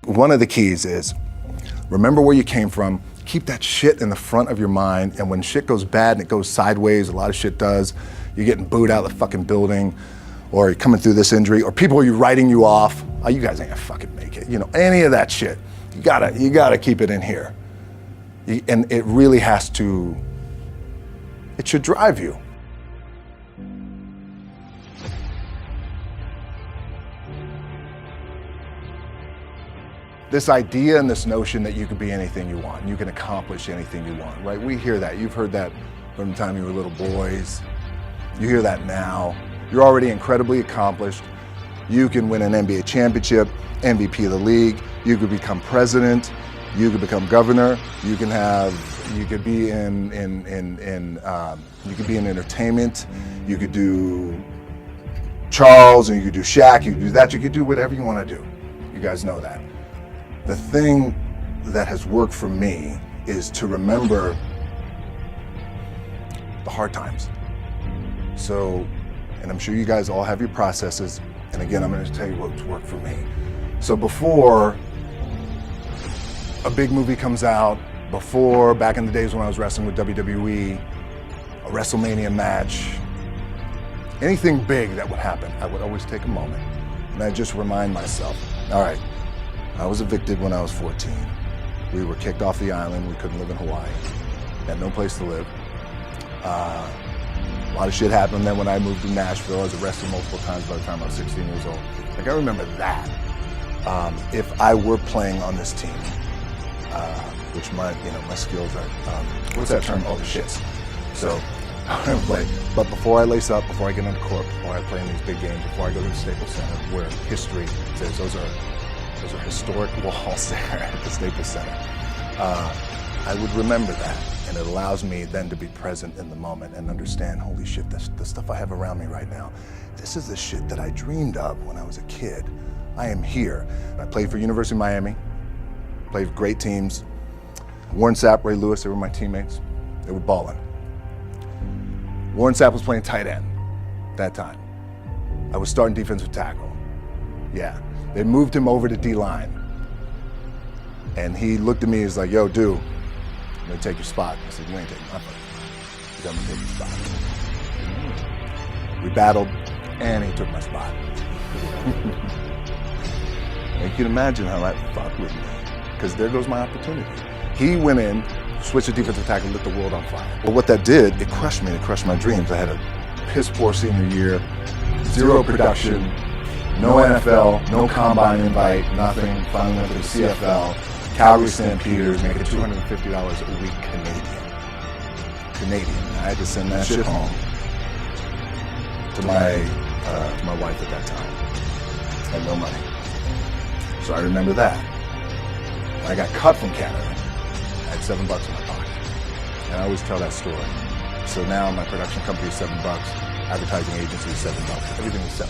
One of the keys is remember where you came from. Keep that shit in the front of your mind, and when shit goes bad and it goes sideways, a lot of shit does, you're getting booed out of the fucking building, or you're coming through this injury, or people are writing you off. Oh, you guys ain't gonna fucking make it. You know, any of that shit. You gotta keep it in here. And it really has to, it should drive you. This idea and this notion that you can be anything you want, and you can accomplish anything you want, right? We hear that. You've heard that from the time you were little boys. You hear that now. You're already incredibly accomplished. You can win an NBA championship, MVP of the league. You could become president. You could become governor. You could be in entertainment. You could do Charles, and you could do Shaq. You could do that. You could do whatever you want to do. You guys know that. The thing that has worked for me is to remember the hard times. So, and I'm sure you guys all have your processes. And again, I'm going to tell you what's worked for me. So before a big movie comes out, before back in the days when I was wrestling with WWE, a WrestleMania match, anything big that would happen, I would always take a moment and I just remind myself, all right, I was evicted when I was 14. We were kicked off the island. We couldn't live in Hawaii. Had no place to live. A lot of shit happened. Then when I moved to Nashville, I was arrested multiple times by the time I was 16 years old. Like, I remember that. If I were playing on this team, which my skills are, what's that term? Oh, the shits. So I don't play. But before I lace up, before I get into court, before I play in these big games, before I go to the Staples Center, where history says those are historic walls there at the Staples Center. I would remember that, and it allows me then to be present in the moment and understand, holy shit, the stuff I have around me right now, this is the shit that I dreamed of when I was a kid. I am here. I played for University of Miami, played for great teams. Warren Sapp, Ray Lewis, they were my teammates. They were balling. Warren Sapp was playing tight end that time. I was starting defensive tackle. Yeah. They moved him over to D-line. And he looked at me, he's like, yo, dude, I'm gonna take your spot. I said, you ain't taking my spot. He said, I'm gonna take your spot. We battled, and he took my spot. And you can imagine how that fucked with me, because there goes my opportunity. He went in, switched to defensive tackle, lit the world on fire. Well, what that did, it crushed me, it crushed my dreams. I had a piss poor senior year, zero production, no NFL, no combine invite, nothing. Finally went to the CFL, Calgary Stampeders, making $250 a week Canadian. I had to send that shit home to my wife at that time. I had no money. So I remember that. When I got cut from Canada, I had $7 in my pocket. And I always tell that story. So now my production company is $7, advertising agency is $7, everything is $7.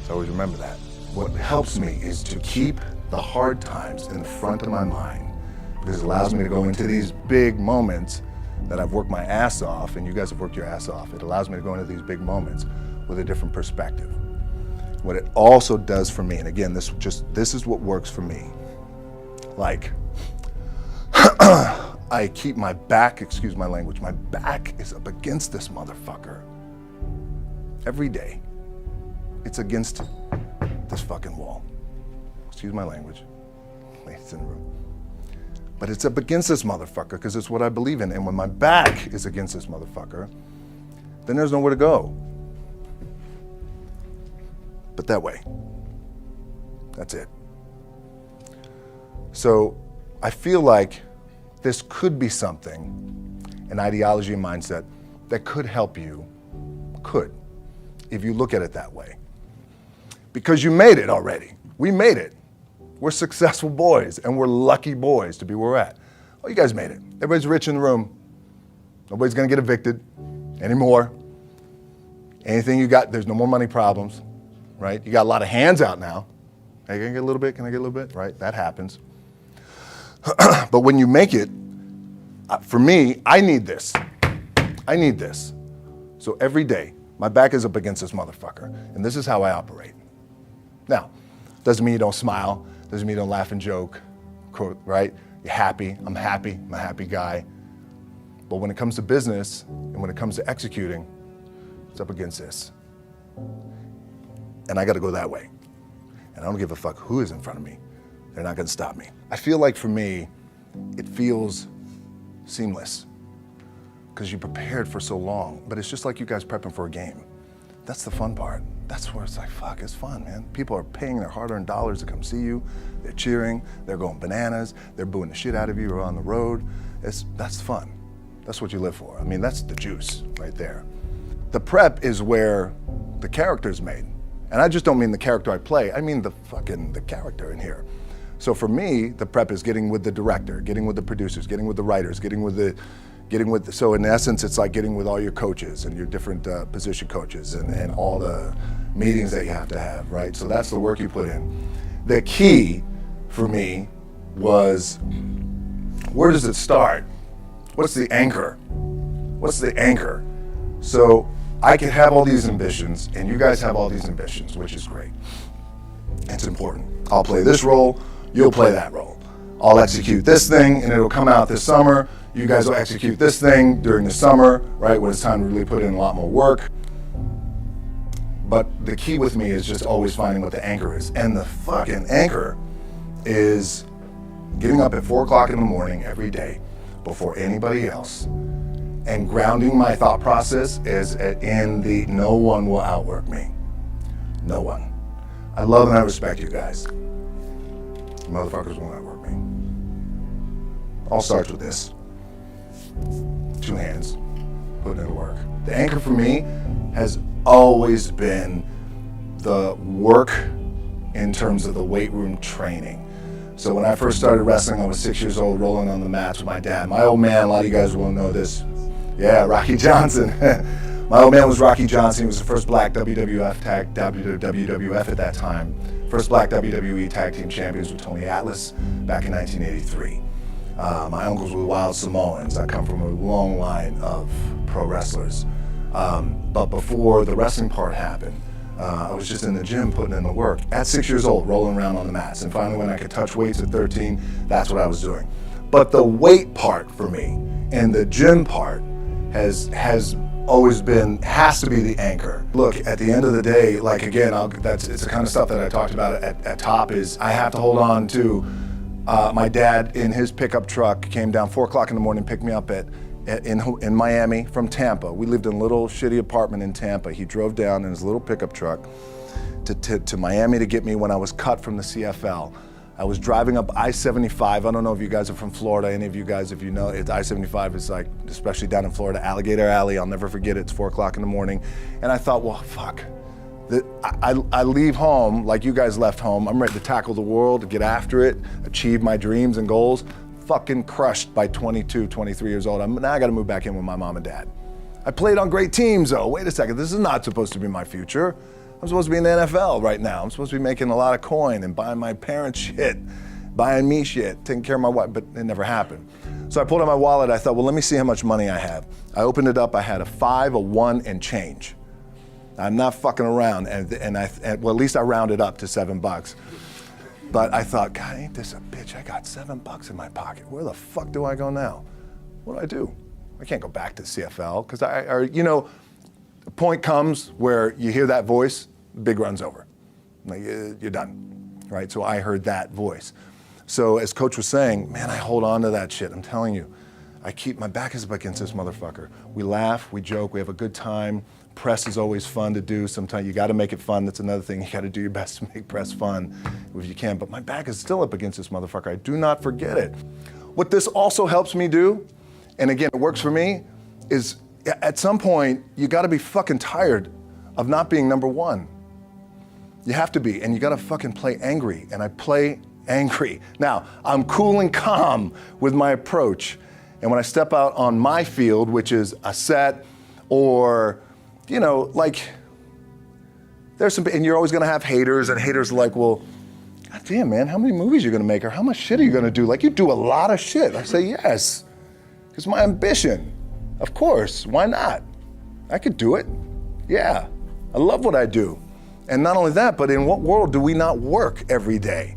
So I always remember that. What helps me is to keep the hard times in the front of my mind, because it allows me to go into these big moments that I've worked my ass off, and you guys have worked your ass off. It allows me to go into these big moments with a different perspective. What it also does for me, and again, this is what works for me. Like, I keep my back, excuse my language, my back is up against this motherfucker every day. It's against this fucking wall. Excuse my language, ladies in the room. But it's up against this motherfucker because it's what I believe in. And when my back is against this motherfucker, then there's nowhere to go. But that way. That's it. So I feel like this could be something, an ideology and mindset that could help you, if you look at it that way. Because you made it already. We made it. We're successful boys, and we're lucky boys to be where we're at. Oh, you guys made it. Everybody's rich in the room. Nobody's gonna get evicted anymore. Anything you got, there's no more money problems, right? You got a lot of hands out now. Hey, can I get a little bit? Can I get a little bit? Right, that happens. But when you make it, for me, I need this. I need this. So every day, my back is up against this motherfucker, and this is how I operate. Now, doesn't mean you don't smile, Doesn't mean you don't laugh and joke, quote, right? You're happy, I'm a happy guy. But when it comes to business and when it comes to executing, it's up against this. And I gotta go that way. And I don't give a fuck who is in front of me. They're not gonna stop me. I feel like for me, it feels seamless because you prepared for so long, but it's just like you guys prepping for a game. That's the fun part. That's where it's like, fuck, it's fun, man. People are paying their hard-earned dollars to come see you. They're cheering, they're going bananas, they're booing the shit out of you or on the road. That's fun. That's what you live for. I mean, that's the juice right there. The prep is where the character's made. And I just don't mean the character I play, I mean the character in here. So for me, the prep is getting with the director, getting with the producers, getting with the writers, so in essence, it's like getting with all your coaches and your different position coaches and all the meetings that you have to have, right? So that's the work you put in. The key for me was, where does it start? What's the anchor? What's the anchor? So I can have all these ambitions and you guys have all these ambitions, which is great. It's important. I'll play this role, you'll play that role. I'll execute this thing and it'll come out this summer. You guys will execute this thing during the summer, right, when it's time to really put in a lot more work. But the key with me is just always finding what the anchor is. And the fucking anchor is getting up at 4 o'clock in the morning every day before anybody else and grounding my thought process is in the no one will outwork me. No one. I love and I respect you guys. Motherfuckers won't outwork me. All starts with this. 2 hands, putting in the work. The anchor for me has always been the work in terms of the weight room training. So when I first started wrestling, I was 6 years old, rolling on the mats with my dad. My old man, a lot of you guys won't know this. Yeah, Rocky Johnson. My old man was Rocky Johnson. He was the first black WWF at that time. First black WWE tag team champions with Tony Atlas back in 1983. My uncles were wild Samoans. I come from a long line of pro wrestlers. But before the wrestling part happened, I was just in the gym putting in the work. At 6 years old, rolling around on the mats. And finally when I could touch weights at 13, that's what I was doing. But the weight part for me and the gym part has always been, has to be the anchor. Look, at the end of the day, like again, it's the kind of stuff that I talked about at top is I have to hold on to my dad in his pickup truck came down 4 o'clock in the morning, picked me up in Miami from Tampa. We lived in a little shitty apartment in Tampa. He drove down in his little pickup truck to Miami to get me when I was cut from the CFL. I was driving up I-75. I don't know if you guys are from Florida, any of you guys, if you know, I-75 is like, especially down in Florida, Alligator Alley. I'll never forget it. It's 4 o'clock in the morning. And I thought, well, fuck. I leave home like you guys left home. I'm ready to tackle the world, to get after it, achieve my dreams and goals. Fucking crushed by 22, 23 years old. Now I gotta move back in with my mom and dad. I played on great teams though. Wait a second, this is not supposed to be my future. I'm supposed to be in the NFL right now. I'm supposed to be making a lot of coin and buying my parents shit, buying me shit, taking care of my wife, but it never happened. So I pulled out my wallet, I thought, well, let me see how much money I have. I opened it up, I had a 5, a 1, and change. I'm not fucking around, and well, at least I rounded up to $7. But I thought, God, ain't this a bitch? I got $7 in my pocket. Where the fuck do I go now? What do I do? I can't go back to CFL, because the point comes where you hear that voice, the big run's over. Like, you're done, right? So I heard that voice. So as Coach was saying, man, I hold on to that shit. I'm telling you, my back is up against this motherfucker. We laugh, we joke, we have a good time. Press is always fun to do. Sometimes you got to make it fun. That's another thing. You got to do your best to make press fun if you can. But my back is still up against this motherfucker. I do not forget it. What this also helps me do, and again, it works for me, is at some point, you got to be fucking tired of not being number one. You have to be, and you got to fucking play angry. And I play angry. Now, I'm cool and calm with my approach. And when I step out on my field, which is a set or, like, there's some, and you're always gonna have haters, and haters are like, well, God damn, man, how many movies are you gonna make, or how much shit are you gonna do? Like, you do a lot of shit. I say, yes, it's my ambition. Of course, why not? I could do it. Yeah, I love what I do. And not only that, but in what world do we not work every day?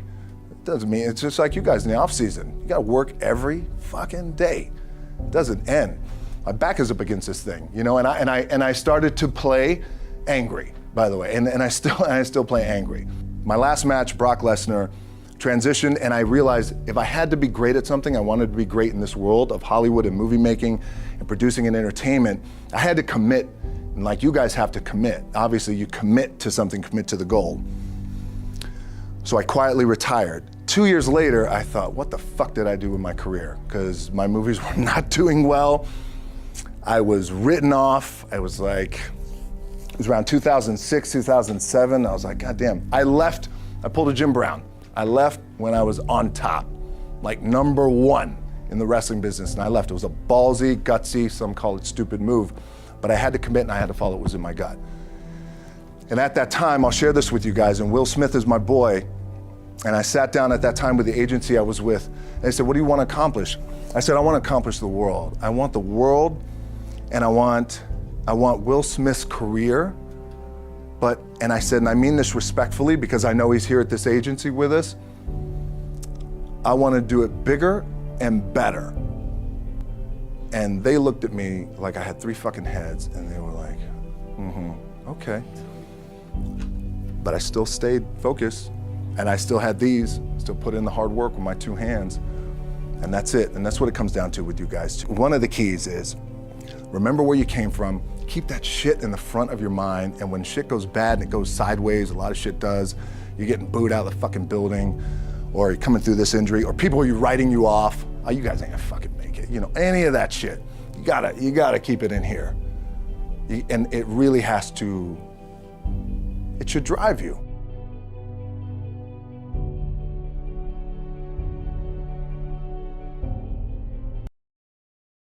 Doesn't mean, it's just like you guys in the off season. You gotta work every fucking day. It doesn't end. My back is up against this thing, you know, and I started to play angry, by the way, and I still play angry. My last match, Brock Lesnar, transitioned, and I realized if I had to be great at something, I wanted to be great in this world of Hollywood and movie making and producing and entertainment, I had to commit, and like you guys have to commit. Obviously, you commit to something, commit to the goal. So I quietly retired. 2 years later, I thought, what the fuck did I do with my career? Because my movies were not doing well. I was written off. I was like, it was around 2006, 2007. I was like, God damn. I left, I pulled a Jim Brown. I left when I was on top, like #1 in the wrestling business, and I left. It was a ballsy, gutsy, some call it stupid move, but I had to commit and I had to follow what was in my gut. And at that time, I'll share this with you guys, and Will Smith is my boy, and I sat down at that time with the agency I was with, and they said, what do you want to accomplish? I said, I want to accomplish the world. I want the world, and I want Will Smith's career, and I said, and I mean this respectfully because I know he's here at this agency with us, I want to do it bigger and better. And they looked at me like I had 3 fucking heads, and they were like, okay. But I still stayed focused, and I still had still put in the hard work with my 2 hands, and that's it. And that's what it comes down to with you guys. One of the keys is, remember where you came from, keep that shit in the front of your mind, and when shit goes bad and it goes sideways, a lot of shit does, you're getting booed out of the fucking building, or you're coming through this injury, or people are writing you off, oh, you guys ain't gonna fucking make it, you know, any of that shit. You gotta keep it in here. And it really has to, it should drive you.